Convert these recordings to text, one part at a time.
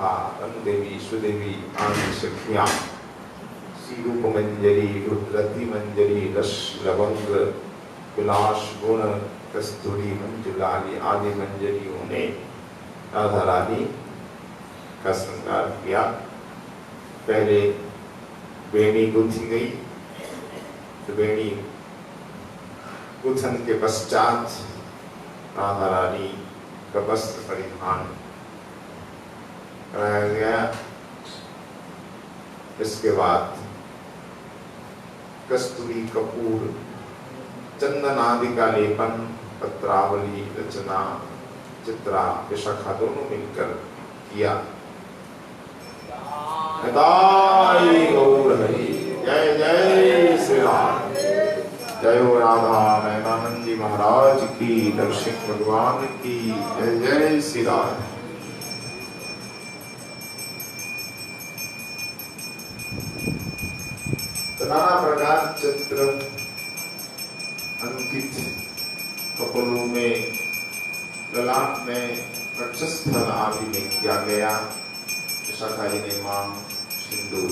विशाखा, रंगदेवी, सुदेवी आदि सखियां श्री रूप मंजरी, रति मंजरी, रस लवंग, विलास गुण, कस्तूरी, मंजुलाली आदि मंजरियों ने राधा रानी का श्रृंगार किया। पहले वेणी गुथी गई, तो वेणी गुथन के पश्चात राधा रानी का वस्त्र परिधान कराया गया। इसके बाद कस्तूरी, कपूर, चंदन आदि का लेपन, पत्रावली, रचना, चित्रा, विशाखा दोनों मिलकर किया। निताई गौर हरि, जय जय श्री राम, जय हो राधा नयनानंद जी महाराज की, दर्शन भगवान की, जय जय श्री राम। नाना प्रकार चित्र अंकित कपड़ों में, ललाट में, वक्षस्थल आदि में किया गया। विशाखा जी ने मांग सिंदूर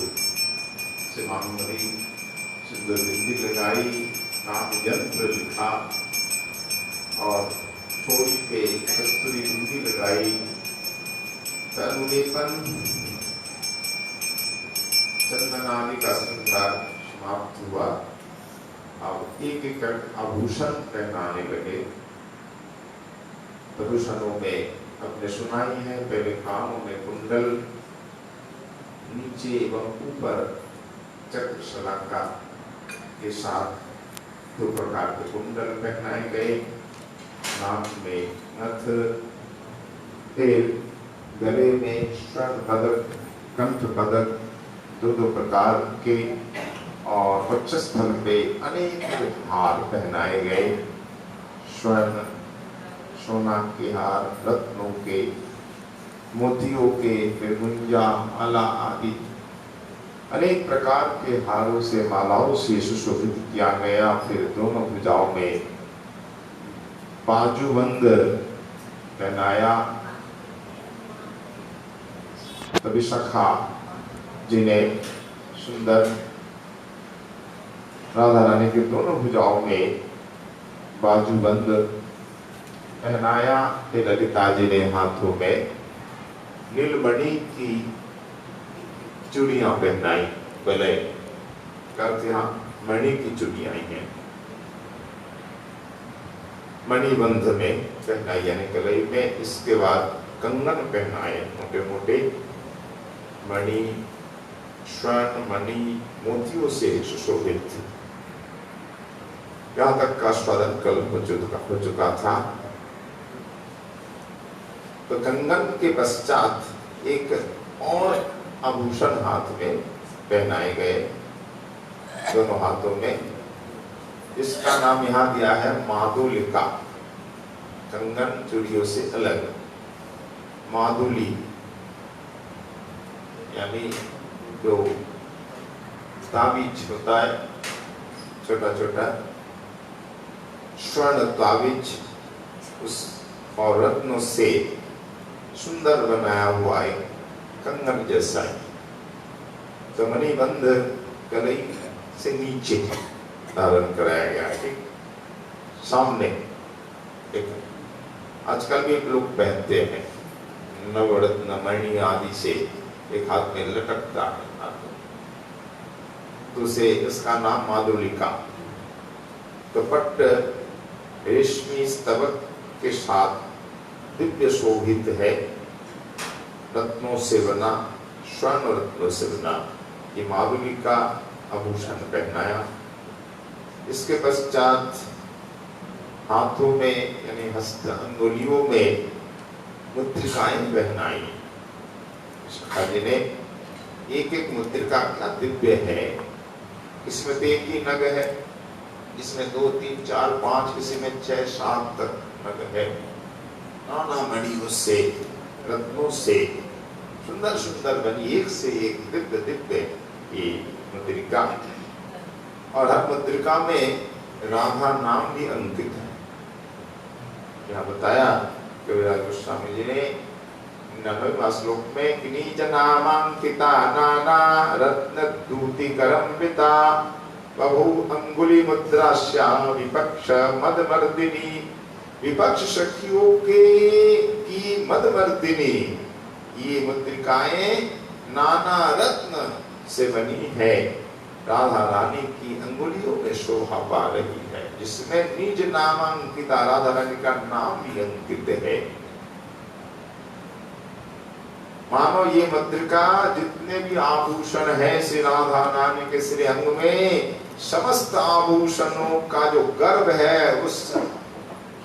से मांग भरी, सिंदूर बिंदी लगाई, नाम यंत्र लिखा और छोड़ी पे कस्तूरी बिंदी लगाई। तनुलेपन, चंदन आदि का श्रृंगार समाप्त हुआ। अब एक एक आभूषण पहनाने लगे। आभूषणों में अपने सुनाई है, पहले कानों में कुंडल, नीचे एवं ऊपर चक्र शलाका के साथ 2 प्रकार के कुंडल पहनाए गए। नाक में नथ, तेल, गले में स्वर्ण पदक, कंठ पदक 2 प्रकार के, और वक्षस्थल पे अनेक हार पहनाए गए। स्वर्ण, सोना के हार, रत्नों के, मोतियों के, फिर गुंजा, माला आदि अनेक प्रकार के हारों से, मालाओं से सुशोभित किया गया। फिर दोनों भुजाओं में बाजूबंद पहनाया। तो विशाखा जी ने सुंदर राधा रानी के दोनों भुजाओं में बाजूबंद पहनाया। फिर ललिता जी ने हाथों में नीलमणि की चूड़ियां पहनाई। गले का मणि की चूड़ियां हैं, मणिबंध में पहनाई यानी गले में। इसके बाद कंगन पहनाए, मोटे मोटे मणि, स्वर्ण, मणि, मोतियों से सुशोभित। यहाँ तक का स्वादन कल हो चुका था। तो कंगन के पश्चात एक और आभूषण हाथ में पहनाए गए, दोनों हाथों में। इसका नाम यहाँ दिया है माधुलिका। कंगन चूड़ियों से अलग माधुली यानी जो ताबीज होता है, छोटा छोटा स्वर्ण ताबीज, उस और रत्नों से सुंदर बनाया हुआ एक कंगन जैसा है। तो मणिबंध गले से नीचे धारण कराया गया है, सामने एक आजकल भी लोग पहनते हैं, नवरत्न मणि आदि से एक हाथ में लटकता है। तो से इसका नाम माधुलिका। तो पट्ट रेशमी स्तबक के साथ दिव्य शोभित है, रत्नों से बना, स्वर्ण रत्नों से बना ये माधुलिका आभूषण पहनाया। इसके पश्चात हाथों में यानी हस्त अंगुलियों में मुद्रिकाएं पहनाई। विशाखा जी ने एक एक मुद्रिका क्या दिव्य है। इसमें तो एक ही नग है, इसमें 2, 3, 4, 5, किसी में 6, 7 तक नग है। नाना मणियों से, रत्नों से सुंदर सुंदर बनी, एक से एक दिव्य दिव्य ये मुद्रिका। और हर मुद्रिका में राधा नाम भी अंकित है। यहाँ बताया कविराज गोस्वामी जी ने, 99वां श्लोक में कि नीच नामांकिता नाना रत्न दूतिकरम पिता बभू अंगुली मुद्रास्या विपक्ष मदमर्दिनी। विपक्ष सखियों के की मदमर्दिनी ये मुद्रिकाएं नाना रत्न से बनी है, राधा रानी की अंगुलियों में शोभा पा रही है, जिसमें निज नामांकिता राधा रानी का नाम भी अंकित है। मानो ये मुद्रिका जितने भी आभूषण है श्री राधा रानी के श्री अंग में, समस्त आभूषणों का जो गर्व है उस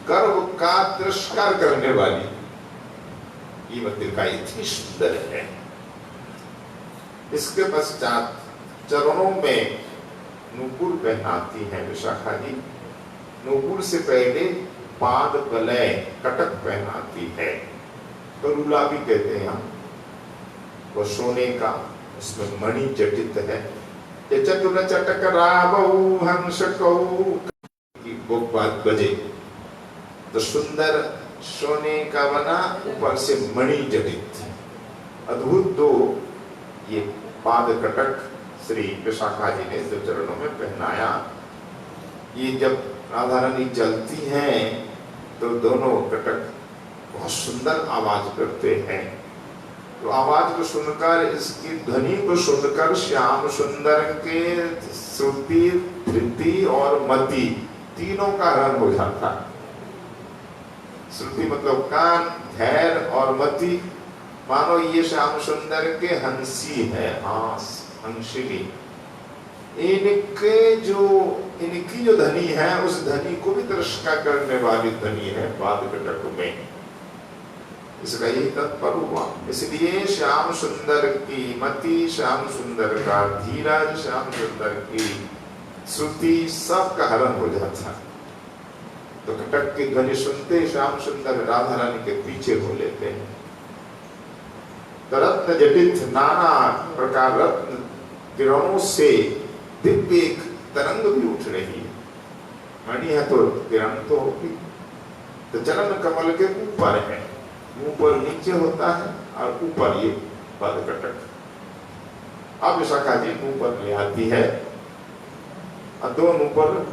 गर्व का तिरस्कार करने वाली ये मुद्रिका इतनी सुंदर है। इसके पश्चात चरणों में नूपुर पहनाती है विशाखा जी। नूपुर से पहले पाद वलय कटक पहनाती है, करूला भी कहते हैं हम, वो सोने का, उसमें मणि जटित है। चतुर चटक राबहु हंस कहू की वो बात बजे तो सुंदर सोने का बना, ऊपर से मणि जटित, अद्भुत दो ये पाद कटक श्री विशाखा जी ने दो चरणों में पहनाया। ये जब राधा रानी चलती हैं तो दोनों कटक बहुत सुंदर आवाज करते हैं। तो आवाज को सुनकर, इसकी ध्वनि को सुनकर श्याम सुंदर के श्रुति, धृति और मति तीनों का हरण हो जाता। श्रुति मतलब कान, धैर्य और मति, मानो ये श्याम सुंदर के हंसी है, हास हंसिनी। इनकी जो ध्वनि है उस ध्वनि को भी तिरस्कार करने वाली ध्वनि है पाद कटक में। इसका यही तात्पर्य हुआ। इसलिए श्याम सुंदर की मति, श्याम सुंदर का धीरज, श्याम सुंदर की श्रुति सबका हरण हो जाता। तो कटक की ध्वनि सुनते श्याम सुंदर राधा रानी के पीछे हो लेते हैं। तो रत्न जटित नाना प्रकार रत्न किरणों से दिव्य एक तरंग भी उठ रही है। मणि है तो किरण तो होगी। तो चरण कमल के ऊपर है, मुंह पर नीचे होता है और ऊपर ये पद कटक। अब विशाखा जी मुंह पर ले आती है और दो ऊपर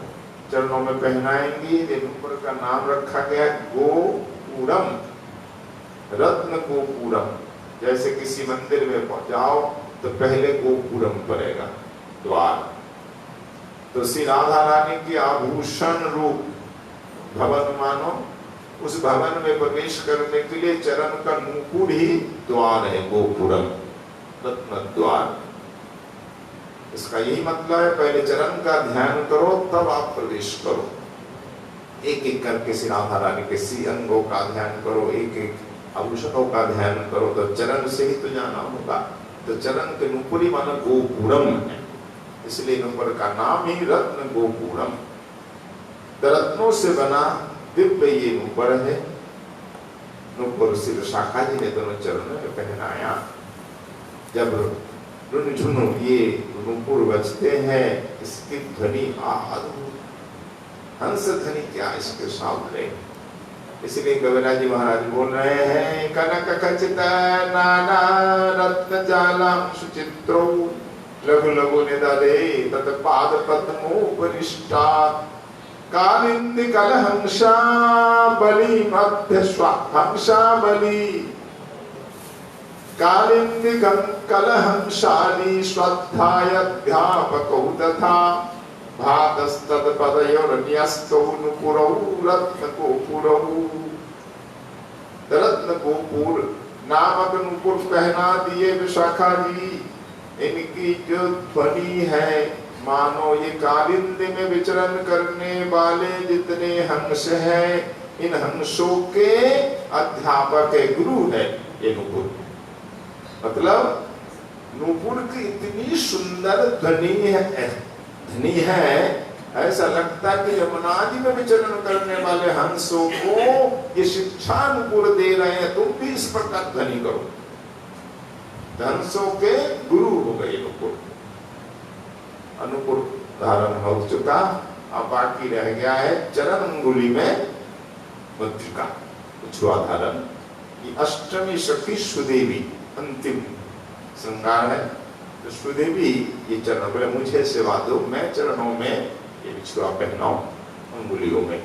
चरणों में पहनाएंगी। ऊपर का नाम रखा गया गोपुरम, रत्न गोपुरम। जैसे किसी मंदिर में पहुंचाओ तो पहले गोपुरम पड़ेगा द्वार। तो श्री राधा रानी के आभूषण रूप भवन मानो, उस भवन में प्रवेश करने के लिए चरण का नूपुर ही द्वार है, गोपुरम रत्न द्वार। इसका यही मतलब है पहले चरण का ध्यान करो तब आप प्रवेश करो। एक एक करके श्री राधा रानी के श्री अंगों का ध्यान करो, एक एक आभूषणों का ध्यान करो, तो चरण से ही तो जाना होगा। तो चरण के नूपुरी माना गोपुरम है, इसलिए नूपुर का नाम ही रत्न गोपुरम। रत्नों से बना दिव्य ये नूपुर है। नूपुर श्री विशाखा जी ने दोनों चरणों में पहनाया। जब रुनझुनु ये नूपुर बजते हैं, इसकी ध्वनि अद्भुत, हंस ध्वनि क्या इसके सामने। इसलिए कविराज जी महाराज बोल रहे हैं कनक खचित नाना रत्न जालम सुचित्रो लघु लघु निदले तत्पाद पद्मोपरिष्टा कालिंदी कलहंसा बलि मध्य हंसा बलि कालिंदी कलहंसाली श्रद्धायाध्यापकौ तथा भातस्तत्पदयोर्न्यस्तौ नूपुरौ रत्न गोपुरौ। रत्न गोपुर नामक नूपुर पहना दिए विशाखा जी। इनकी जो ध्वनि है मानो ये कालिंदी में विचरण करने वाले जितने हंस हैं, इन हंसों के अध्यापक है, गुरु है ये नूपुर। मतलब नूपुर की इतनी सुंदर ध्वनि है, ऐसा लगता कि यमुना जी में विचरण करने वाले हंसों को ये शिक्षा नूपुर दे रहे हैं, तुम भी इस प्रकार ध्वनि करो। हंसों के गुरु हो गए नूपुर। अनुपुर धारण हो चुका, अब बाकी रह गया है चरण अंगुली में मुद्रिका, छुआ धारण। ये अष्टमी सखी सुदेवी अंतिम श्रृंगार है। तो सुदेवी ये चरणों बोले मुझे सेवा दो, मैं चरणों में ये बिछुआ पहनाऊं अंगुलियों में।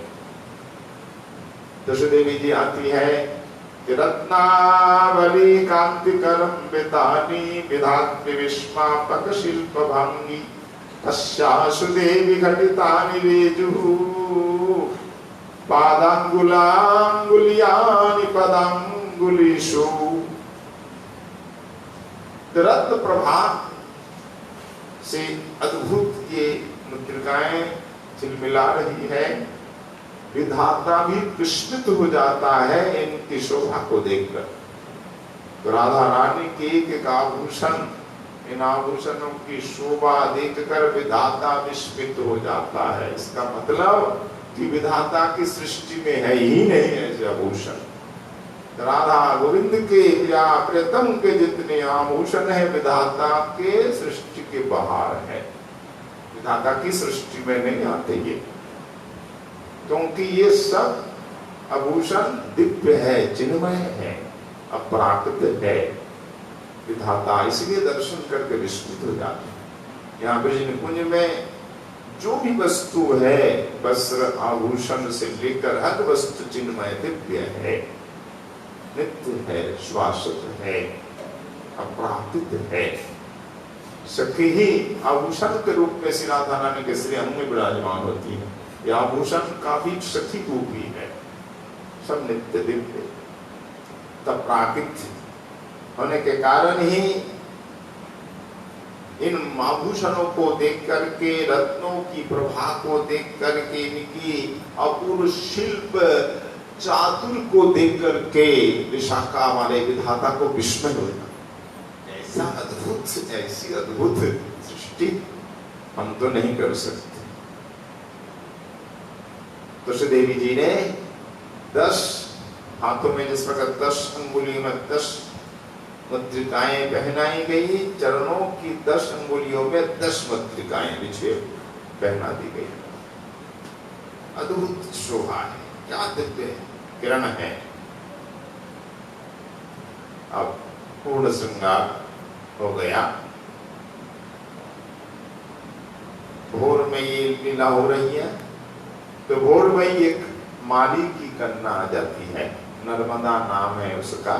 तो सुदेवी जी आती है कि रत्नावली कांतिकरम वितानी विधात्री विस्मापक शिल्प भांगी तस्या सुदेवी घटितानि रेजुः पादांगुलांगुलियानि पदांगुलीषु। रत्न प्रभा से अद्भुत ये मुद्रिकाएं झिलमिला रही है। विधाता भी विस्मित हो जाता है इनकी शोभा को देखकर। तो राधा रानी के एक आभूषण, इन आभूषणों की शोभा देखकर विधाता विस्मित हो जाता है। इसका मतलब कि विधाता की सृष्टि में है ही नहीं ऐसे आभूषण। राधा गोविंद के या प्रियतम के जितने आभूषण है विधाता के सृष्टि के बाहर है, विधाता की सृष्टि में नहीं आते ये, क्योंकि ये सब आभूषण दिव्य है, चिन्मय है, अपराकृत है। विधाता इसलिए दर्शन करके विस्मित हो जाते हैं। यहाँ ब्रज निकुंज में जो भी वस्तु है, वस्त्र आभूषण से लेकर हर वस्तु चिन्मय दिव्य है, नित्य है, शाश्वत है, अपराकृत है। सखी ही आभूषण के रूप में श्री राधा रानी के श्री अंग में विराजमान होती है। यह आभूषण काफी सखी रूपी है, सब नित्य दिव्य तब प्राकृत होने के कारण ही इन आभूषणों को देख करके, रत्नों की प्रभा को देख करके, इनकी अपूर्व शिल्प चातुर को देख करके विशाखा वाले विधाता को विस्मय हो जाता। ऐसा अद्भुत, ऐसी अद्भुत सृष्टि हम तो नहीं कर सकते। तो श्री देवी जी ने 10 हाथों में जिस प्रकार 10 अंगुलियों में 10 मुद्रिकाएं पहनाई गई, चरणों की 10 अंगुलियों में 10 मुद्रिकाएं बिछे पहना दी गई। अद्भुत शोभा है, क्या दिव्य किरण है। अब पूर्ण श्रृंगार हो गया। भोर में ये लीला हो रही है। तो भोर में एक माली की कन्या आ जाती है, नर्मदा नाम है उसका।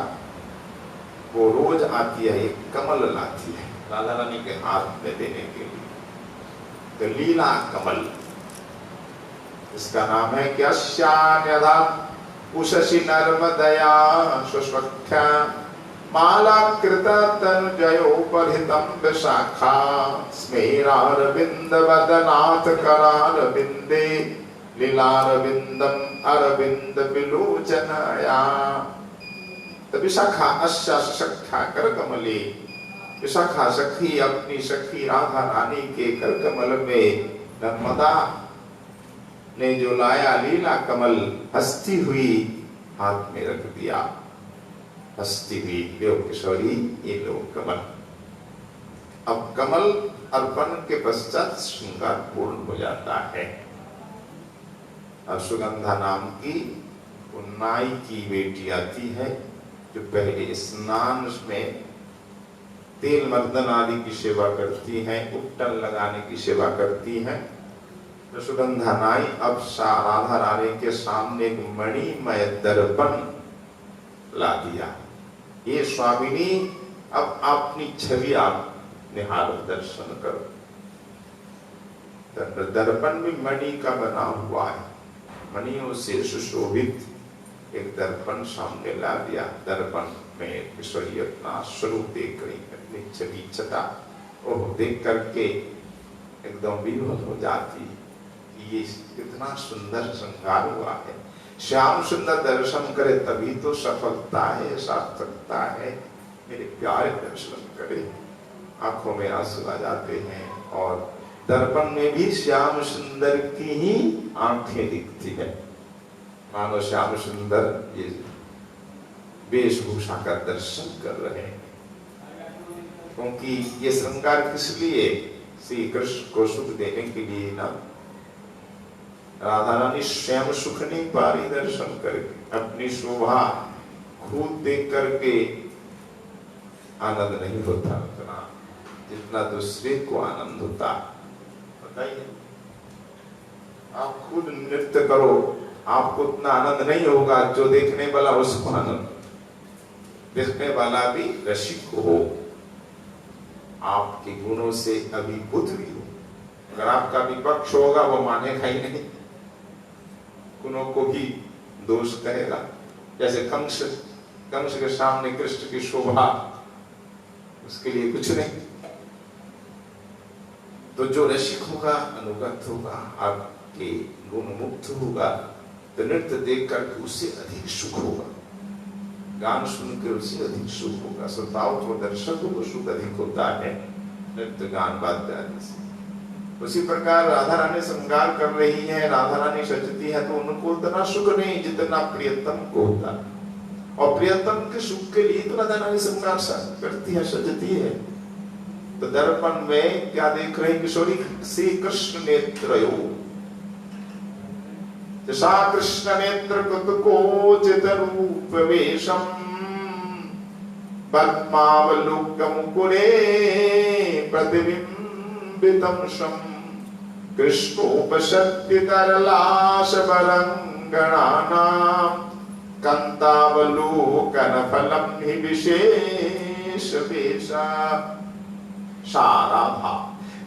वो रोज आती है, एक कमल लाती है राधा रानी के हाथ में देने के लिए। तो लीला कमल इसका नाम है। क्या श्यान्यधा उषसि नर्मदया स्वस्वख्या माला कृता तनुजयोपहृतं विशाखा स्मेरारविंद वदनाथ करारविंदे लीलारविंदम अरविंद विलोचनया। तो विशाखा अस्या सख्या कर कमले, विशाखा सखी अपनी सखी राधा रानी के कर कमल में नर्मदा ने जो लाया लीला कमल हंसती हुई हाथ में रख दिया। हंसती हुई देव किशोरी ये लो कमल। अब कमल अर्पण के पश्चात श्रृंगार पूर्ण हो जाता है। और सुगंधा नाम की नाई की बेटी आती है, जो पहले स्नान में तेल मर्दन आदि की सेवा करती है, उपटन लगाने की सेवा करती है। तो सुगंधा नाई अब राधा रानी के सामने एक मणिमय दर्पण ला दिया। ये स्वामिनी अब अपनी छवि आप निहार दर्शन करो। दर्पण भी मणि का बना हुआ है, मणियों से सुशोभित एक दर्पण सामने ला दिया। दर्पण में किशोरी अपना स्वरूप देख रही है, अपनी छवि छटा ओह देख करके एकदम विभोर हो जाती। ये कितना सुंदर श्रृंगार हुआ है। श्याम सुंदर दर्शन करे तभी तो सफलता है, सार्थकता है। मेरे प्यारे दर्शन करे, आंखों में आंसू आ जाते हैं। और दर्पण में भी श्याम सुंदर की ही आंखें दिखती है, मानो श्याम सुंदर ये वेशभूषा का दर्शन कर रहे हैं। क्योंकि ये श्रृंगार किस लिए? श्री कृष्ण को सुख देने के लिए ना। राधा रानी स्वयं सुख नहीं पा रही दर्शन करके, अपनी शोभा खुद देख करके आनंद नहीं होता उतना जितना दूसरे को आनंद होता। बताइए, आप खुद नृत्य करो, आपको उतना आनंद नहीं होगा जो देखने वाला उसको आनंद। देखने वाला भी रसिक हो, आपके गुणों से अभिभूत भी हो। अगर आपका विपक्ष होगा वो मानेगा ही नहीं, गुणों को भी दोष कहेगा। जैसे कंस के सामने कृष्ण की शोभा, उसके लिए कुछ नहीं। तो जो रसिक होगा, अनुगत होगा, आपके गुण मुक्त होगा, तो नृत्य देख करके उससे अधिक सुख होगा, गान सुनकर उससे अधिक सुख होगा। श्रोताओं को, दर्शकों को सुख अधिक होता है नृत्य गान वाद्य आदि से। उसी प्रकार राधा रानी श्रृंगार कर रही है, राधा रानी सजती है, तो उनको उतना सुख नहीं जितना प्रियतम को होता। और प्रियतम के सुख के लिए तो राधा रानी श्रृंगार करती है, सजती है। तो दर्पण में क्या देख रहे किशोरी? श्री कृष्ण नेत्रयो, सा कृष्ण नेत्र कुतकोचित रूप वेशम पद्मावलोकमुकुरे प्रतिबिंबितं शम कृष्णोपशक्ति तरलाश बरंगणानां कांतावलोकन फलम हि विशेष वेशा। शाराधा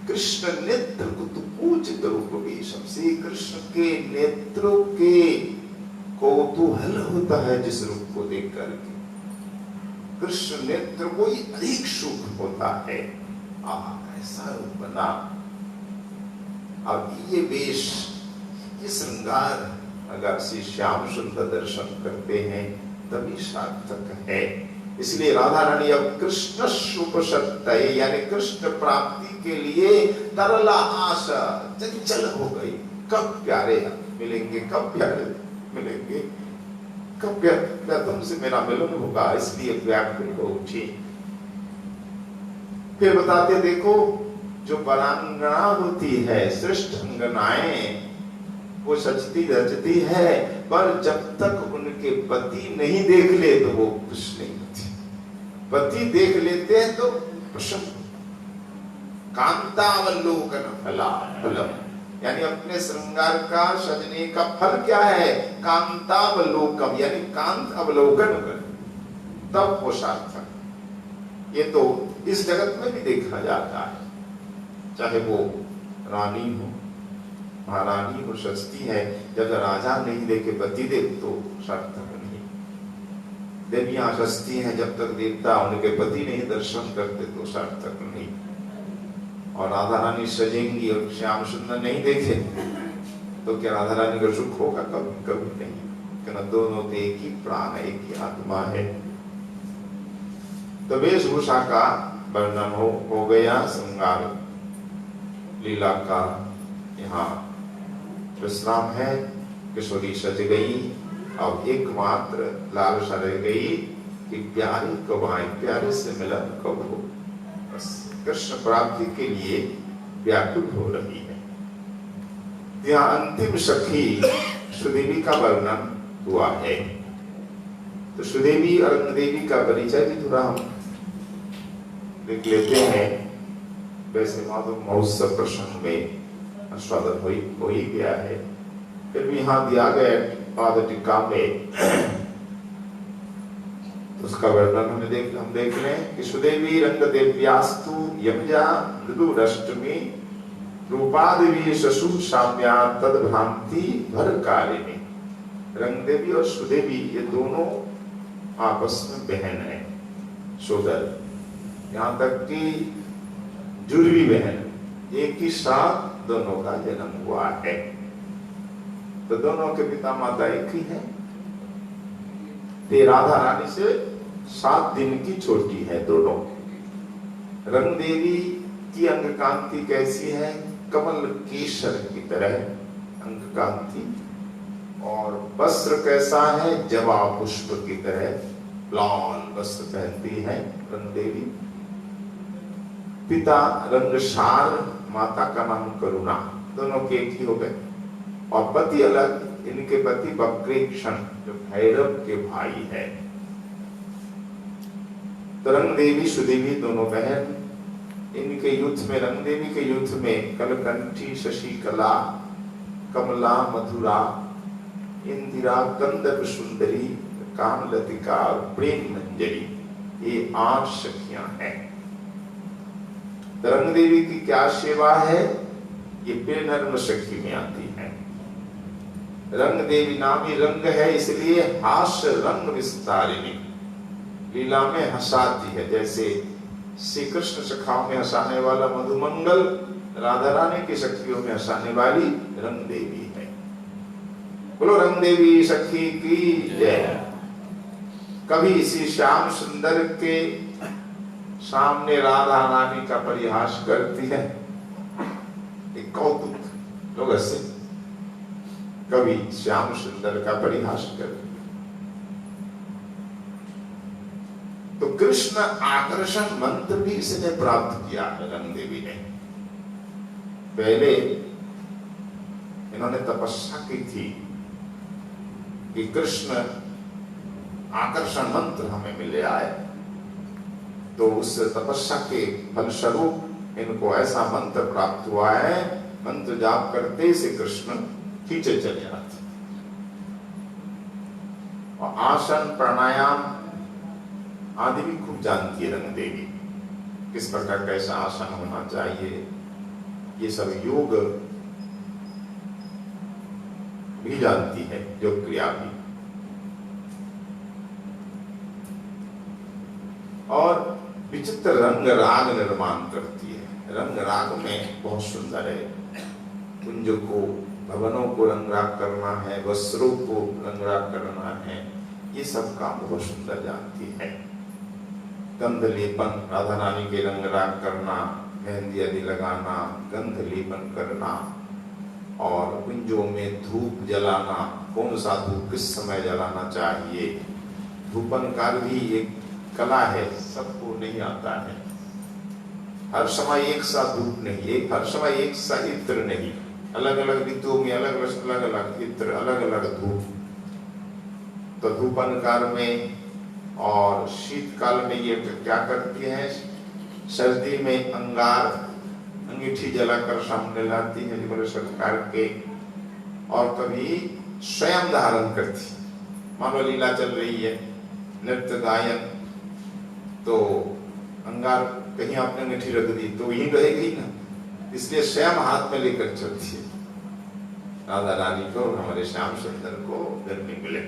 कृष्ण नेत्र कुतूचित रूप वेशम, श्री कृष्ण के नेत्रों के कौतूहल होता है जिस रूप को देख करके। कृष्ण नेत्र को ही अधिक सुख होता है। ऐसा रूप बना। अब ये वेश, ये श्रृंगार अगर श्री श्याम सुंदर दर्शन करते हैं तभी सार्थक है। इसलिए राधा रानी अब कृष्ण सुपशक्ति यानी कृष्ण प्राप्ति के लिए तरला आशा चंचल हो गई। कब प्यारे मिलेंगे, कब प्यारे मिलेंगे, कब प्रियतम से मेरा मिलन होगा, इसलिए व्याकुल हो उठी। फिर बताते, देखो जो बरांगना होती है, श्रेष्ठ अंगनाएं, वो सजती रचती है, पर जब तक उनके पति नहीं देख ले तो वो खुश नहीं होती। पति देख लेते हैं तो प्रसन्न। कांतावलोकन फलम, यानी अपने श्रृंगार का, सजने का फल क्या है? कांतावलोकम, यानी कांत अवलोकन कर, तब वो सार्थक। ये तो इस जगत में भी देखा जाता है, चाहे वो रानी हो, महारानी हो, सजती है, जब राजा नहीं देखे पति देव तो सार्थक नहीं। देवियां सजती हैं, जब तक देवता उनके पति नहीं दर्शन करते तो सार्थक नहीं। और राधा रानी सजेंगी और श्याम सुंदर नहीं देखे तो क्या राधा रानी का सुख होगा? कभी कभी नहीं, क्योंकि दोनों तो एक ही प्राण, एक ही आत्मा है। तो वेशभूषा का वर्णन हो गया, श्रृंगार लीला का यहाँ विश्राम है। किशोरी सज गई, अब एकमात्र लालसा रह गई कि प्यारी कब आए, प्यारे से मिलन कब हो। बस कृष्ण प्राप्ति के लिए व्याकुल हो रही है। यहाँ अंतिम सखी सुदेवी का वर्णन हुआ है। तो सुदेवी और रंगदेवी का परिचय भी थोड़ा हम देख लेते हैं। वैसे माधव महोत्सव प्रसंग में आस्वादन हो ही गया है, फिर भी यहाँ दिया गया पाद टीका में उसका वर्णन हम देख रहे हैं कि सुदेवी रंग देव्यास्तु यमजा मृदुरष्टमी रूपादेवी ससुर साम्या तद भ्रांति भर कारिणी। रंग देवी और सुदेवी ये दोनों आपस में बहन है, सोदर, यहाँ तक कि जुड़वी बहन, एक ही साथ दोनों का जन्म हुआ है। तो दोनों के पिता माता एक ही है। राधा रानी से 7 दिन की छोटी है दोनों। रंग देवी की अंग कांति कैसी है? कमल केसर की तरह अंग कांति, और वस्त्र कैसा है? जवा पुष्प की तरह लाल वस्त्र पहनती है रंग देवी। पिता रंगसार, माता का नाम करुणा, दोनों के एक ही हो गए। और पति अलग, इनके पति वक्रेक्षण जो भैरव के भाई है, तो रंग देवी सुदेवी दोनों बहन, इनके युद्ध में, रंग देवी के युद्ध में कलकंठी, शशिकला, कमला, मधुरा, इंदिरा, गंधर्व सुंदरी, कामलतिका और प्रेम मंजरी, ये 8 सखियां हैं। रंग देवी की क्या सेवा है? ये बेनर्म सखी में आती है। रंग देवी नाम ही रंग है, इसलिए हास्य रंग विस्तारिणी, लीला में हंसाती है। जैसे श्री कृष्ण सखाओं में हंसाने वाला मधुमंगल, राधा रानी की सखियों में हंसाने वाली रंग देवी है। बोलो रंग देवी सखी की जय। कभी इसी श्याम सुंदर के सामने राधा रानी का परिहास करती है, एक कौतुक लोग हंसे, कभी श्याम सुंदर का परिहास करती है। तो कृष्ण आकर्षण मंत्र भी इसने प्राप्त किया है रंग देवी ने। पहले इन्होंने तपस्या की थी कि कृष्ण आकर्षण मंत्र हमें मिले आए, तो उस तपस्या के फलस्वरूप इनको ऐसा मंत्र प्राप्त हुआ है, मंत्र जाप करते से कृष्ण खींचे चले आते। और आसन प्राणायाम आदि भी खूब जानती है रंग देवी, किस प्रकार कैसा आसन होना चाहिए, ये सब योग भी जानती है, योग क्रिया भी। और विचित्र रंग राग निर्माण करती है। रंग राग में बहुत सुंदर है, कुंज को, भवनों को रंग राग करना है, वस्त्रों को रंग राग करना है, ये सब काम बहुत सुंदर जानती है। गंध लेपन, राधा रानी के रंग राग करना, मेहंदी आदि लगाना, गंध लेपन करना, और कुंजों में धूप जलाना, कौन सा धूप किस समय जलाना चाहिए। धूपन का भी एक कला है, सबको नहीं आता है। हर समय एक सा धूप नहीं, हर समय एक सा इत्र नहीं, अलग अलग ऋतुओं में अलग अलग इत्र, अलग अलग धूप। तो धूपन काल में और शीतकाल में ये क्या करती है, सर्दी में अंगार, अंगीठी जलाकर सामने लाती है बड़े सरकार के, और कभी स्वयं धारण करती, मानो लीला चल रही है, नृत्य गायन, तो अंगार कहीं आपने अंगीठी रख दी तो यहीं रहेगी ना, इसलिए स्वयं हाथ में लेकर चलती है। राधा रानी को, हमारे श्याम सुंदर को गर्मी मिले,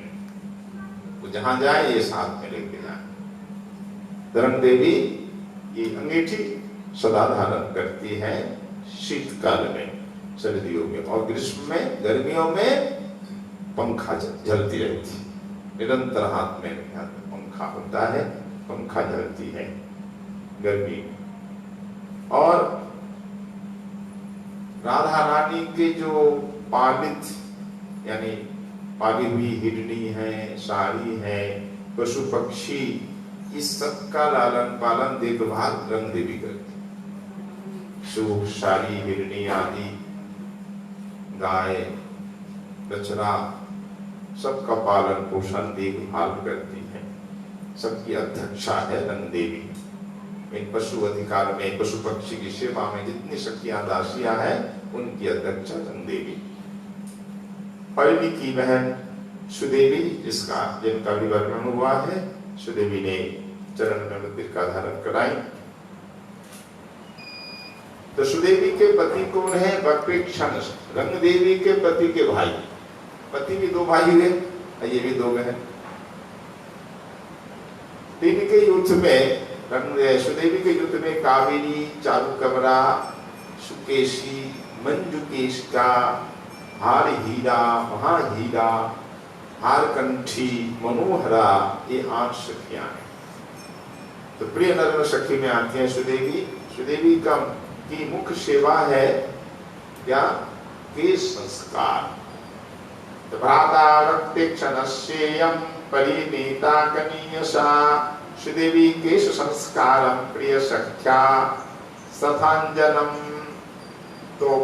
वो जहां जाए ये साथ में लेके जाए। रंग देवी ये अंगीठी सदा धारण करती है, शीतकाल में, सर्दियों में, और ग्रीष्म में, गर्मियों में पंखा जलती रहती, निरंतर हाथ में पंखा होता है, पंखा जलती है गर्मी। और राधा रानी के जो पालित, यानी पाली हुई हिरणी है, साड़ी है, पशु पक्षी, इस सब का लालन पालन देखभाल रंग देवी करती। सूप, साड़ी, हिरणी आदि, गाय, बछड़ा, सबका पालन पोषण देखभाल करती है, सबकी अध्यक्षा है रंग देवी। इन पशु अधिकार में, पशु पक्षी की सेवा में जितनी सखियां दासियां हैं, उनकी अध्यक्षा रंग देवी। पहली की बहन सुदेवी, जिनका भी वर्णन हुआ है, सुदेवी ने चरण में मंदिर का धारण कराई। तो सुदेवी के पति कौन है? वक्रेक्षण, रंग देवी के पति के भाई, पति भी 2 भाई हुए, ये भी 2 बहन। तीन के युद्ध में, सुदेवी के युद्ध में कावेरी, चारुकमरा, सुकेशी, मंजुकेशिका, हार हीरा, महाहीरा, हारकंठी, मनोहरा, ये 8 सखियां हैं। तो प्रिय नर सखी में आती है सुदेवी। सुदेवी की मुख्य सेवा है क्या? केश संस्कार। तो भ्राता रक्तेक्षणस्येयं परिणीता कनीयसा, श्रीदेवी केश संस्कारम प्रिय सख्या सथांजनम। तो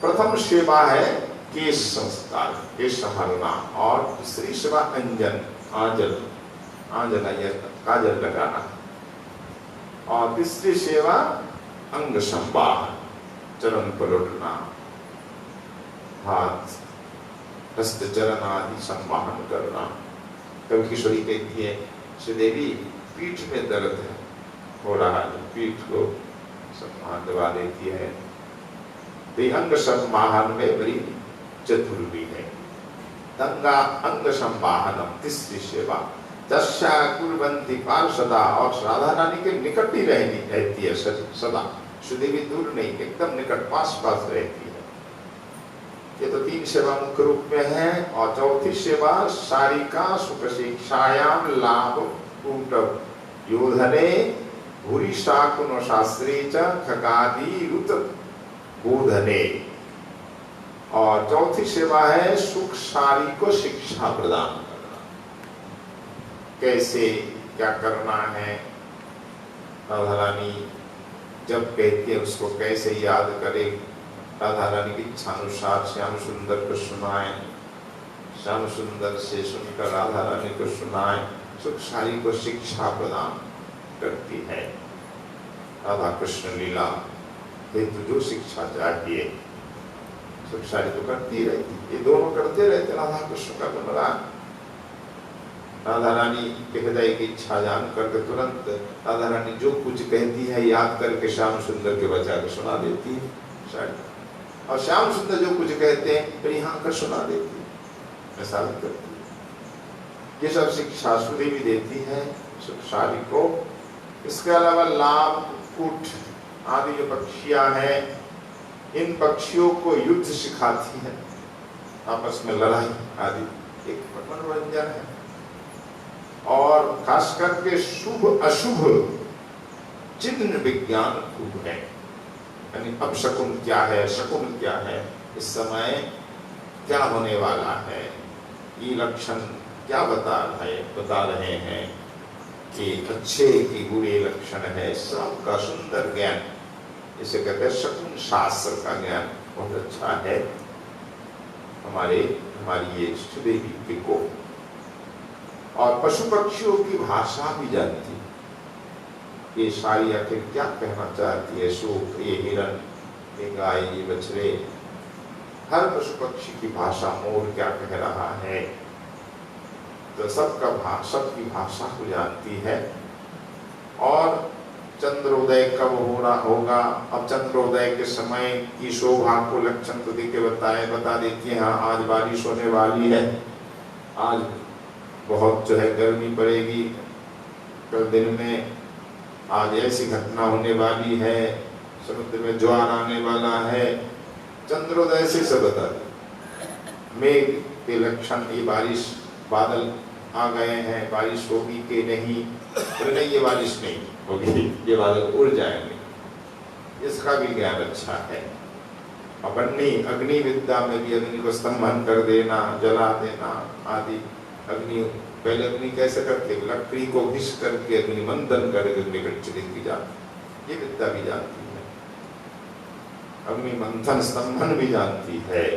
प्रथम सेवा है केश संस्कार, केश संभालना, और दूसरी सेवा अंजन, आंजन, आंजन काजल लगाना, और तीसरी सेवा अंग संवाहन, चरण पलटना, हाथ हस्त चरण आदि संवाहन करना। कभी किशोरी कहती है श्रीदेवी पीठ में दर्द है हो रहा है, पीठ को सम्मान दबा देती है। अंग संवाहन में बड़ी चतुर्वी है। गंगा अंग संवाहनम तीसरी सेवा। दशा कुर्वन्ति पार्षदा, और राधा रानी के निकट ही रहती है सदा, श्रीदेवी दूर नहीं, एकदम निकट पास पास रहती है। ये तो तीन सेवा मुख्य रूप में है। और चौथी सेवा शारिका सुख शिक्षायाम लाभ कूटव योधने भूरि शाकुन शास्त्रे च खगादि रुत बोधने। और चौथी सेवा है सुख शारी को शिक्षा प्रदान करना, कैसे क्या करना है। राधा रानी जब कहती है उसको कैसे याद करे, राधा रानी की इच्छानुसार श्याम सुंदर को सुनाए, श्याम सुंदर से सुनकर राधा रानी को सुनाए। सुख शारी को शिक्षा प्रदान करती है। राधा कृष्ण लीला हेतु जो शिक्षा चाहिए सुख शारी तो करती रहती, ये दोनों करते रहते राधा कृष्ण का गुणगान। राधा रानी के हृदय की इच्छा जान करके तुरंत राधा रानी जो कुछ कहती है याद करके श्याम सुंदर के बचा के सुना देती है शायद, और श्याम सुंदर जो कुछ कहते हैं फिर यहाँ कर सुना देती है, ऐसा भी करती है। ये सब शिक्षा सुदेवी देती है सुखशाली को। इसके अलावा लाभ कुट आदि जो पक्षियां हैं, इन पक्षियों को युद्ध सिखाती है, आपस में लड़ाई आदि, एक मनोरंजन है। और खास करके शुभ अशुभ चिन्ह विज्ञान खूब है, यानी अब शकुन क्या है, शकुन क्या है, इस समय क्या होने वाला है, ये लक्षण क्या बता रहे हैं कि अच्छे की बुरे लक्षण है, सबका सुंदर ज्ञान, इसे कहते हैं शकुन शास्त्र का ज्ञान बहुत अच्छा है हमारी ये सुदेवी को। और पशु पक्षियों की भाषा भी जानती है, ये सारी आखिर क्या कहना चाहती है, सूख, ये हिरण, ये गाय, ये बछड़े, हर पशु पक्षी की भाषा, मोर क्या कह रहा है, तो सबकी भाषा को जानती है। और चंद्रोदय कब होगा, अब चंद्रोदय के समय की शोभा को लक्षण तो देके बता देती है। हाँ, आज बारिश होने वाली है, आज बहुत जो है गर्मी पड़ेगी, कल दिन में आज ऐसी घटना होने वाली है, समुद्र में ज्वार आने वाला है, चंद्रोदय से सब बता दे। मेघ के लक्षण, ये बारिश, बादल आ गए हैं, बारिश होगी कि नहीं, तो नहीं ये बारिश नहीं होगी, ये बादल उड़ जाएंगे, इसका भी ज्ञान अच्छा है। और अग्नि विद्या में भी अग्नि को स्तंभन कर देना, जला देना आदि। अग्नि पहले अग्नि कैसे करते, लकड़ी को घिस करके अग्नि मंथन करके अग्नि की जाती, ये विद्या भी जानती है। अग्नि मंथन स्तंभन भी जानती है।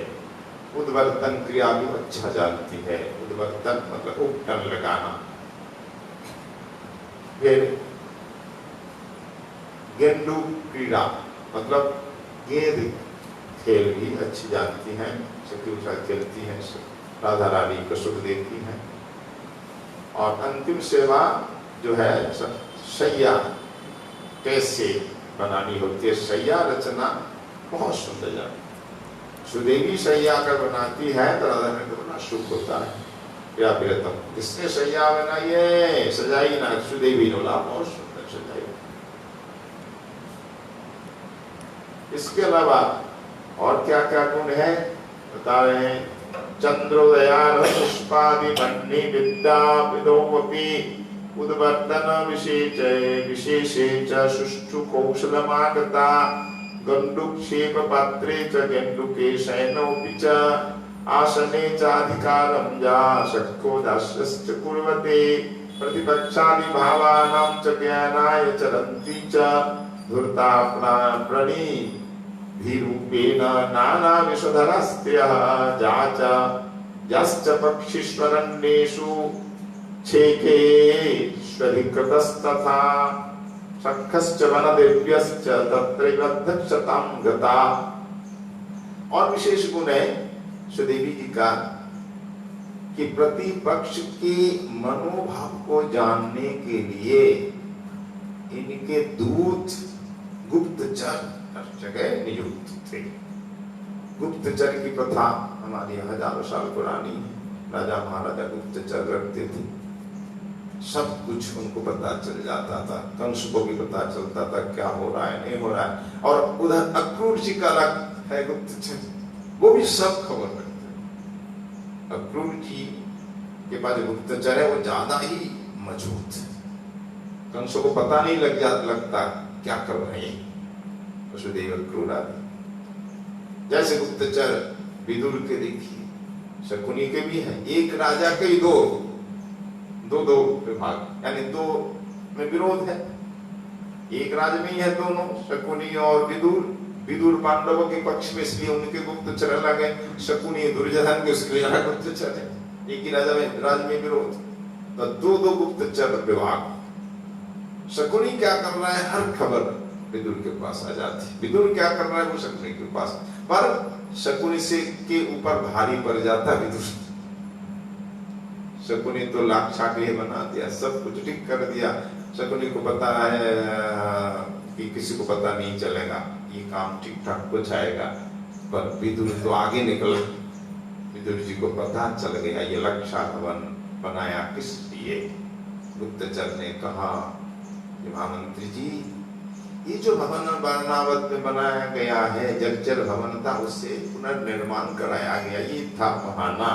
उद्वर्तन क्रिया भी अच्छा जानती है, उद्वर्तन मतलब उपटन लगाना। फिर गेंडू क्रीड़ा मतलब गेंद खेल भी अच्छी जानती हैं, सखी उषा खेलती हैं, राधा रानी को सुख देती हैं। और अंतिम सेवा जो है शैया कैसे बनानी होती है, शैया रचना बहुत सुंदर जानती। सुदेवी शैया अगर बनाती है तो राधा रानी को बड़ा सुख होता है। क्या प्रियतम किसने शैया बनाई है, सजाई ना, सुदेवी ने बहुत सुंदर सजाई। इसके अलावा और क्या क्या गुण है बता रहे हैं। चंद्रोदयान पुष्पादि मन्नि विद्या विदोपि उद्वर्तन विशेषे च सुष्ठु कौशलमागता गंडुक्षेप पात्रे च गंडुके शयनोऽपि च आसने चाधिकारं जा शक्को दास्यश्च कुर्वते प्रतिपक्षादि भावानां च ज्ञानाय चरन्ति च धूर्ता प्रणि धीरूपेण नाना विषधरस्त्यः जाच यश्च पक्षीश्वरण्येषु छेके स्वधिकृतस्तथा। सख्यश्च वनदेव्यश्च तत्रैवाध्यक्षतां गता। और विशेष गुण है सुदेवी जी का कि प्रतिपक्ष के मनोभाव को जानने के लिए इनके दूत गुप्तचर हर जगह नियुक्त थे। गुप्तचर की प्रथा हमारी हजारों साल पुरानी है। राजा महाराजा गुप्तचर रखते थे, सब कुछ उनको पता चल जाता था। कंस को भी पता चलता था क्या हो रहा है नहीं हो रहा है। और उधर अक्रूर जी का अलग है गुप्तचर, वो भी सब खबर रखते हैं। अक्रूर जी के पास गुप्तचर है वो ज्यादा ही मजबूत है। कंस को पता नहीं लगता क्या कर रहे हैं वसुदेव अक्रूर आदि। जैसे गुप्तचर विदुर के देखिए, शकुनी के भी है। एक राजा के ही दो विभाग, यानी दो में विरोध है। एक राज्य में ही है दोनों, शकुनी और विदुर। विदुर पांडवों के पक्ष में इसलिए उनके गुप्तचर अलग है, शकुनी दुर्योधन के उसके लिए अलग गुप्तचर है। एक ही राज्य में विरोध, तो दो गुप्तचर विभाग। शकुनी क्या कर रहा है हर खबर विदुर के पास आ जाती। विदुर क्या कर रहा है वो शकुनी के पास, पर शकुनी से के ऊपर भारी पड़ जाता विदुर। शकुनी तो लाख छागले बना दिया, सब कुछ ठीक कर दिया। शकुनी को पता है कि किसी को पता नहीं चलेगा, ये काम ठीक ठाक हो जाएगा। पर विदुर तो आगे निकला। विदुर जी को पता चल गया ये लक्षा हवन बनाया किस लिए। गुप्तचर ने कहा महामंत्री जी, ये जो भवन वारणावत में बनाया गया है जर्जर भवन था, उससे पुनर्निर्माण कराया गया, ये था बहाना।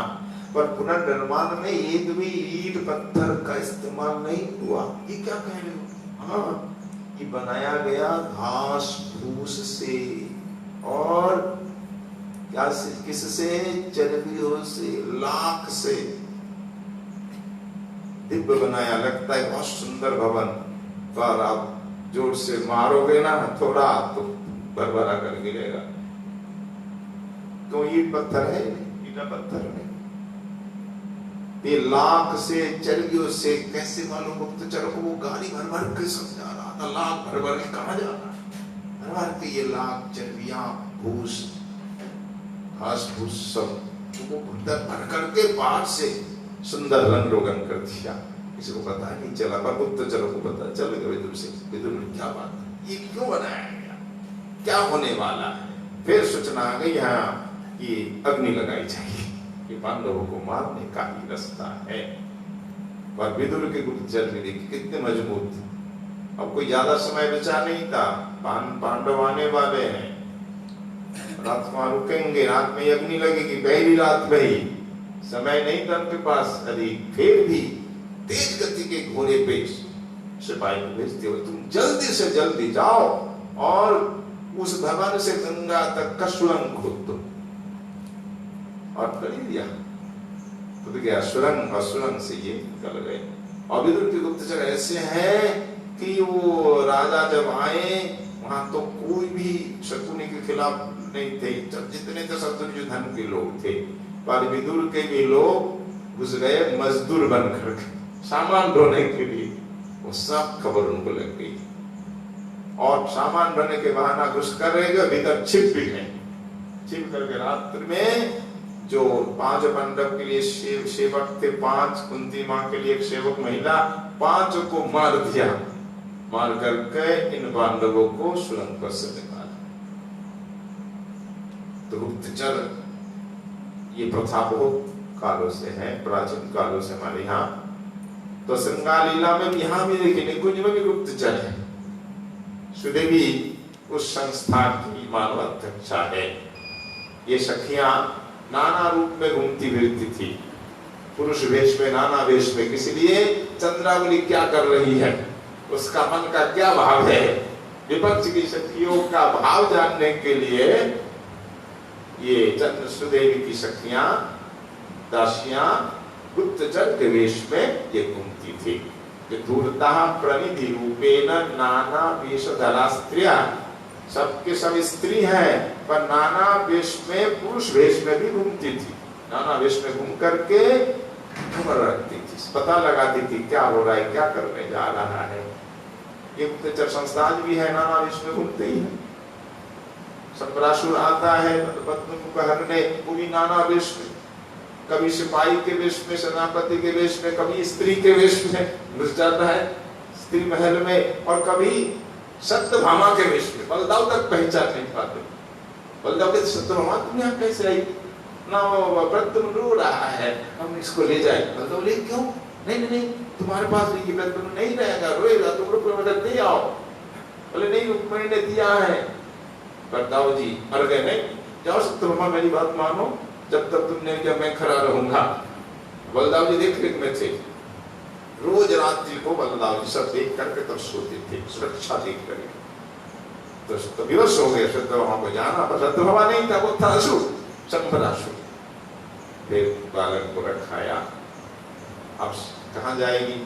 पर पुनर्निर्माण में एक भी ईंट पत्थर का इस्तेमाल नहीं हुआ। ये क्या कह रहे हो? हाँ, ये बनाया गया घास फूस से और क्या से, किससे? चर्बियों से, लाख से दिव्य बनाया। लगता है बहुत सुंदर भवन, पर आप जोर से मारोगे ना थोड़ा तो भरभरा कर गिरेगा। तो ईंट पत्थर है, ईटा पत्थर नहीं। ये लाख से चर्बियों से कैसे मालूम गुप्तचर को? वो गाड़ी भर भर के सब जा रहा था। लाख भर भर के कहाँ जा रहा है? भर भर के ये लाख चर्बियां भूस घास फूस सब वो भर करके बाहर से सुंदर रंग रोगन कर दिया। किसी को पता नहीं चला, पर गुप्तचरों को पता चल गया विदुर से। विदुर ने क्या बात है, ये क्यों बनाया गया, क्या होने वाला है? फिर सूचना आ गई यहाँ कि अग्नि लगाई जाएगी, कि पांडवों को मारने का ही रास्ता है। पर विदुर के गुप्तचर भी देखिए कितने मजबूत थे। अब कोई ज्यादा समय बचा नहीं था, पांडव आने वाले हैं, रात को रुकेंगे, रात में अग्नि लगेगी, पहली रात में ही समय नहीं था उनके पास अधिक। फिर भी तेज गति के घोड़े पे सिपाही को भेजते हो, तुम जल्दी से जल्दी जाओ और उस भवन से गंगा तक का सुरंग खोद दो। और कर ही दिया, तो गया सुरंग, और सुरंग से ये निकल गए। और विदुर के गुप्तचर ऐसे हैं कि वो राजा जब आए वहां तो कोई भी शकुनी के खिलाफ नहीं थे, जितने तो सब दुर्योधन के लोग थे। पर विदुर के भी लोग घुस गए मजदूर बनकर, सामान ढोने के लिए। वो सब खबर उनको लग गई, और सामान ढोने के बहाना घुस कर रहे गए, भीतर छिप भी गए। छिप करके रात्रि में जो 5 पांडव के लिए सेवक थे, 5 कुंती माँ के लिए एक सेवक महिला, 5 को मार दिया। मार करके इन पांडवों को सुरंग पर से निकाला। तो गुप्तचर ये प्रथा बहुत कालों से है, प्राचीन कालों से हमारे यहाँ। तो श्रृंगार लीला में यहाँ भी देखिए निकुंज में भी गुप्तचर है। सुदेवी उस संस्था की मानवाध्यक्षा है। ये सखियां नाना रूप में घूमती फिरती थी, पुरुष वेश में, नाना वेश में। किसी लिए चंद्रावली क्या कर रही है, उसका मन का क्या भाव है, विपक्ष की सखियों का भाव जानने के लिए ये चंद्र सुदेवी की सखियां, दासियां गुप्तचर के वेश में ये घूमती थी। धूर्ता प्रणिधि रूपेण नाना वेशधरा स्त्रियां, सबके सब स्त्री हैं, पर नाना वेश में, पुरुष वेश में भी घूमती थी। नाना वेश में घूम करके खबर रखती थी, पता लगाती थी क्या हो रहा है, क्या करने जा रहा है। ये गुप्तचर संस्था आज भी है, नाना वेश में घूमते ही है। शंबरासुर आता है पद्म को हरने, वो भी नाना वेश में, कभी सिपाही के वेश में, सेनापति के वेश में, कभी स्त्री के वेश में घुस जाता है स्त्री महल में, और कभी सत्यभामा के वेश में। बलदाव तक पहचान नहीं पाते। बलदाव के सत्यभामा तुम यहाँ कैसे आई? ना व्रतम रो रहा है, हम इसको ले जाए। बलदाव ले क्यों? नहीं नहीं नहीं, तुम्हारे पास ये व्रतम नहीं रहेगा, रोएगा, तुम रुक्मिणी दे आओ। बोले नहीं, रुक्मिणी ने दिया है। बलदाव जी मर गए, नहीं जाओ सत्यभामा मेरी बात मानो, जब तक तुमने, जब मैं खड़ा रहूंगा। बलदाव जी देख रेख में थे, रोज रात्रि को बलदाव जी सब देख करके तब सोते थे, सुरक्षा देख करके। तो विवश हो गए सत्यभामा को जाना, पर सत्यभामा नहीं था, वो था असुर, शंबरासुर। फिर बालक को रखाया, अब कहाँ जाएगी?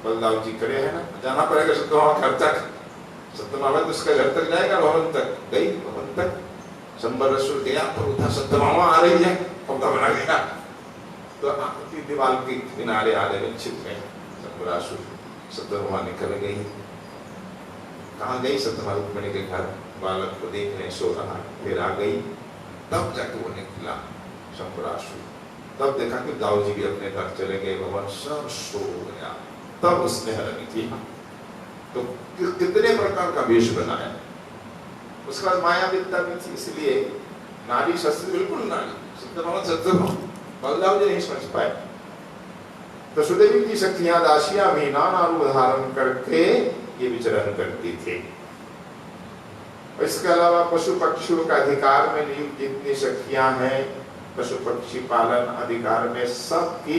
बलदाव जी खड़े हैं ना, जाना पड़ेगा सत्यभामा घर तक। सत्यभामा तो उसका घर तक जाएगा, भवन तक गई, भवन तक शंबरासुर गया, पर उधर सत्यभामा आ रही है, पौधा बना गया। तो दीवार के किनारे आने में छिप गए शंबरासुर। सत्यभामा निकल गई, कहाँ गई? सत्यभामा रुक्मिणी के घर, बालक को देखने सो रहा, फिर आ गई। तब जाके वो निकला शंबरासुर, तब देखा कि दाऊ जी भी अपने घर चले गए, भगवान सब सो गया। तब उसने हरण किया। तो कितने प्रकार का वेश बनाया। उसके बाद माया विद्या भी थी, इसलिए नारी शस्त्र बिल्कुल नारी, सत्यभामा सत्यभामा, बलदाव जी नहीं समझ पाए। तो सुदेवी की शक्तियां दासियां भी नाना रूप धारण करके ये विचरण करती थी। इसके अलावा पशु पक्षियों का अधिकार में नियुक्त जितनी शक्तियां हैं, पशु पक्षी पालन अधिकार में सबकी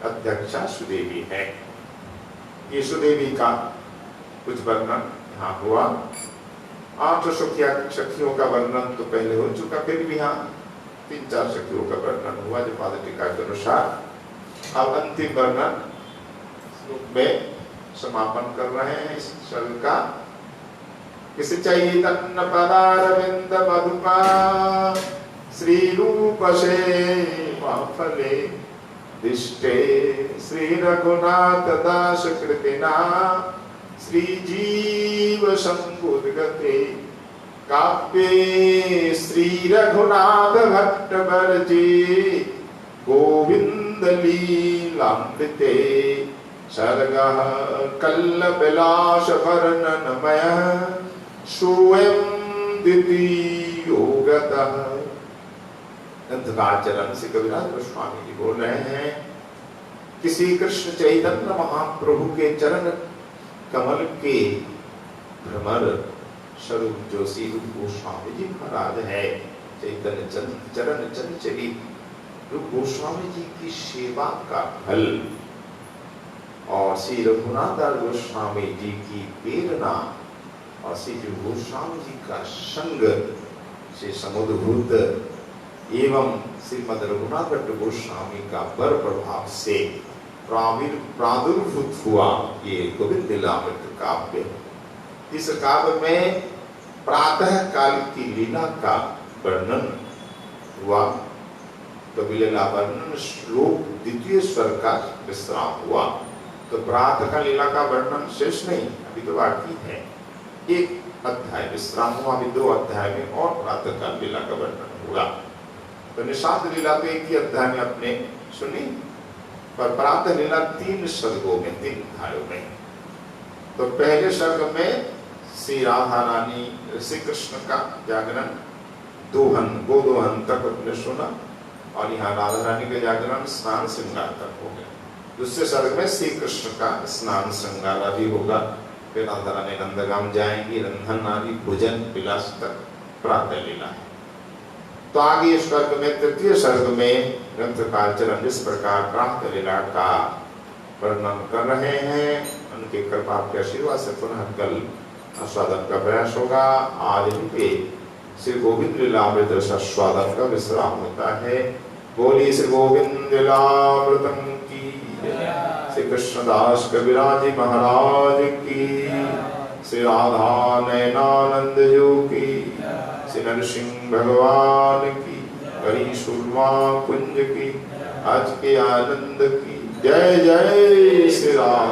अध्यक्षा सुदेवी है। ये सुदेवी का कुछ वर्णन यहाँ हुआ। 8 शक्तियों का वर्णन तो पहले हो चुका, फिर भी यहाँ 3-4 शक्तियों का वर्णन हुआ जो पाद टीका के अनुसार। अब अंतिम वर्णन में समापन कर रहे हैं इस सर्ग का। किस चैतन्य पदारविंद मधुपा श्री रूप से फले दिष्टे श्री रघुनाथ दास कृतिना श्री जीव संबुद्गते काव्ये श्री रघुनाथ भट्ट वर्जी गोविंद लीलामृते सर्गः कल्लविलास वर्णनमय स्वयं द्वितीयोगतः। ग्रंथकाचरण से कविराज गोस्वामी जी बोल रहे हैं, किसी कृष्ण चैतन्य महाप्रभु के चरण कमल के भ्रमर स्वरूप जो श्री रूप गोस्वामी जी महाराज है, चैतन्य चरण चंचली रूप गोस्वामी जी की सेवा का फल और श्री रघुनाथ गोस्वामी जी की प्रेरणा और श्री गोस्वामी जी का संग से समुद्भूत एवं श्रीमद रघुनाथ भट्ट गोस्वामी का बर प्रभाव से प्रादुर्भूत हुआ ये गोविंद लीलामृत काव्य। इस काव्य में प्रातः काल की लीला का वर्णन हुआ। कवि लीला वर्णन श्लोक द्वितीय स्वर का विश्राम हुआ। तो प्रातः काल लीला का वर्णन शेष नहीं, अभी तो बाकी है। एक अध्याय विश्राम हुआ, अभी 2 अध्याय में और प्रातः काल लीला का वर्णन हुआ। तो निषाद लीला तो एक ही अध्याय में आपने सुनी, पर प्रातः लीला 3 सर्गों में, 3 अध्यायों में। तो पहले सर्ग में श्री राधा रानी श्री कृष्ण का जागरण दोहन गोदोहन तक आपने सुना, और यहाँ राधा रानी का जागरण स्नान श्रृंगार तक हो गया। दूसरे सर्ग में श्री कृष्ण का स्नान श्रृंगार आदि होगा। फिर राधा रानी नंदगाम जाएंगी, रंधन आदि भोजन विलास तक प्रातः लीला है। तो आगे इस सर्ग में तृतीय सर्ग में ग्रंथकारचरण जिस प्रकार प्रातः लीला का वर्णन कर रहे हैं, उनके कृपा के आशीर्वाद से पुनः कल आस्वादन का प्रयास होगा। आज भी श्री गोविंद लीलामृत आस्वादन का विश्राम होता है। बोली श्री गोविंद लीलामृतम की, श्री कृष्णदास कविराज महाराज की, श्री राधा नयनानंद जो की, श्री नरसिंह भगवान की, हरि सुरमा कुंज की, आज के आनंद की। जय जय श्री राम।